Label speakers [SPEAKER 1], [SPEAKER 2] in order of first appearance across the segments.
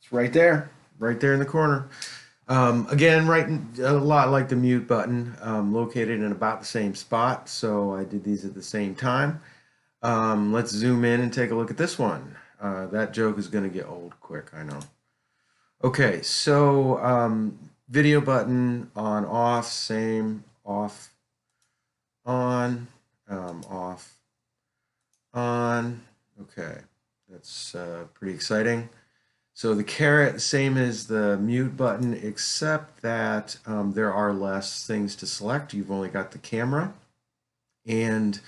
[SPEAKER 1] It's right there in the corner. Again, right, a lot like the mute button, located in about the same spot. So I did these at the same time. Let's zoom in and take a look at this one. That joke is going to get old quick, I know. Okay, so video button on off, same, off, on, off, on. Okay, that's pretty exciting. So the caret, same as the mute button, except that there are less things to select. You've only got the camera, and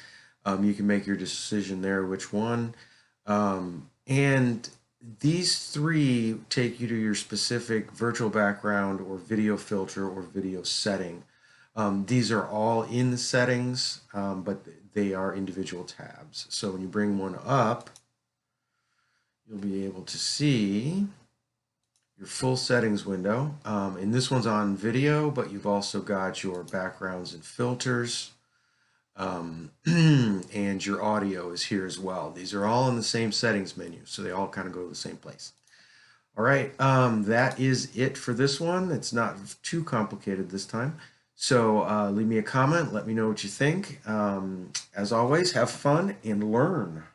[SPEAKER 1] you can make your decision there which one. And these three take you to your specific virtual background or video filter or video setting. These are all in the settings, but they are individual tabs. So when you bring one up, you'll be able to see your full settings window. And this one's on video, but you've also got your backgrounds and filters. And your audio is here as well. These are all in the same settings menu, so they all kind of go to the same place. All right, that is it for this one. It's not too complicated this time. So leave me a comment. Let me know what you think. As always, have fun and learn.